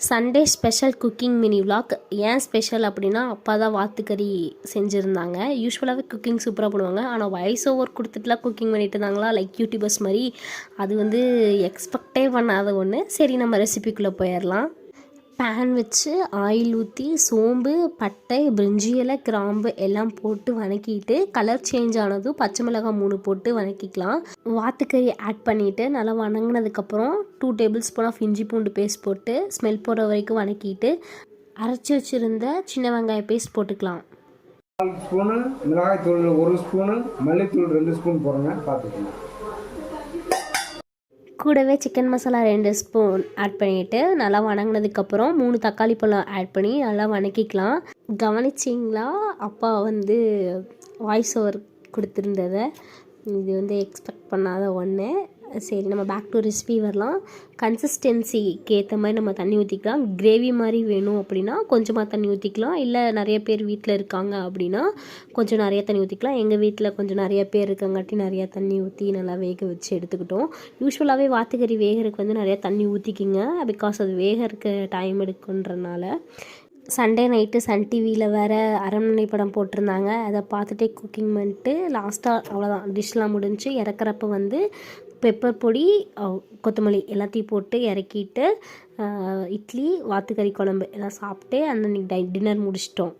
Sunday special cooking mini vlog. ஏன் special அப்படின்னா, அப்பா தான் வாத்துக்கறி செஞ்சுருந்தாங்க. யூஸ்வலாகவே குக்கிங் சூப்பராக பண்ணுவாங்க. ஆனால் வாய்ஸ் ஓவர் கொடுத்துட்டுலாம் குக்கிங் பண்ணிட்டு இருந்தாங்களா, லைக் யூடியூபர்ஸ் மாதிரி. அது வந்து எக்ஸ்பெக்டே பண்ணாத ஒன்று. சரி, நம்ம ரெசிபிக்குள்ளே போயிடலாம். பேன் வச்சு ஆயில் ஊற்றி சோம்பு, பட்டை, பிரிஞ்சி இலை, கிராம்பு எல்லாம் போட்டு வதக்கிட்டு, கலர் சேஞ்ச் ஆனதும் பச்சை மிளகாய் 3 போட்டு வதக்கிக்கலாம். வாத்துக்கறி ஆட் பண்ணிவிட்டு நல்லா வதங்கினதுக்கப்புறம் 2 டேபிள் ஸ்பூன் ஆஃப் இஞ்சி பூண்டு பேஸ்ட் போட்டு ஸ்மெல் போகிற வரைக்கும் வதக்கிட்டு, அரைச்சி வச்சுருந்த சின்ன வெங்காய பேஸ்ட் போட்டுக்கலாம். 4 ஸ்பூனு மிளகாய்த்தூள், 1 ஸ்பூனு மல்லித்தூள், 2 ஸ்பூன் போடுறேங்க, பார்த்துக்கணும். கூடவே சிக்கன் மசாலா 2 ஸ்பூன் ஆட் பண்ணிவிட்டு நல்லா வதங்கினதுக்கப்புறம் 3 தக்காளி பழம் ஆட் பண்ணி நல்லா வதக்கிக்கலாம். கவனிச்சிங்களா, அப்பா வந்து வாய்ஸ் ஓவர் கொடுத்துருந்ததை? இது வந்து எக்ஸ்பெக்ட் பண்ணாத ஒன்று. சரி, நம்ம பேக் டு ரெசிபி வரலாம். கன்சிஸ்டன்சிக்கு ஏற்ற மாதிரி நம்ம தண்ணி ஊற்றிக்கலாம். கிரேவி மாதிரி வேணும் அப்படின்னா கொஞ்சமாக தண்ணி ஊற்றிக்கலாம். இல்லை நிறைய பேர் வீட்டில் இருக்காங்க அப்படின்னா கொஞ்சம் நிறைய தண்ணி ஊற்றிக்கலாம். எங்கள் வீட்டில் கொஞ்சம் நிறைய பேர் இருக்கங்காட்டி நிறையா தண்ணி ஊற்றி நல்லா வேக வச்சு எடுத்துக்கிட்டோம். யூஸ்வலாகவே வாத்துக்கறி வேகிறதுக்கு வந்து நிறையா தண்ணி ஊற்றிக்கிங்க, பிகாஸ் அது வேகிறதுக்கு டைம் எடுக்குன்றனால. சண்டே நைட்டு சன் டிவியில் வேறு அரண்மனை படம் போட்டிருந்தாங்க. அதை பார்த்துட்டே குக்கிங் பண்ணிட்டு லாஸ்ட்டாக அவ்வளோதான், டிஷ்லாம் முடிஞ்சு இறக்குறப்ப வந்து பெப்பர் பொடி, கொத்தமல்லி எல்லாத்தையும் போட்டு இறக்கிட்டு இட்லி, வாத்துக்கறி குழம்பு எல்லாம் சாப்பிட்டு அன்னைக்கு டின்னர் முடிச்சிட்டோம்.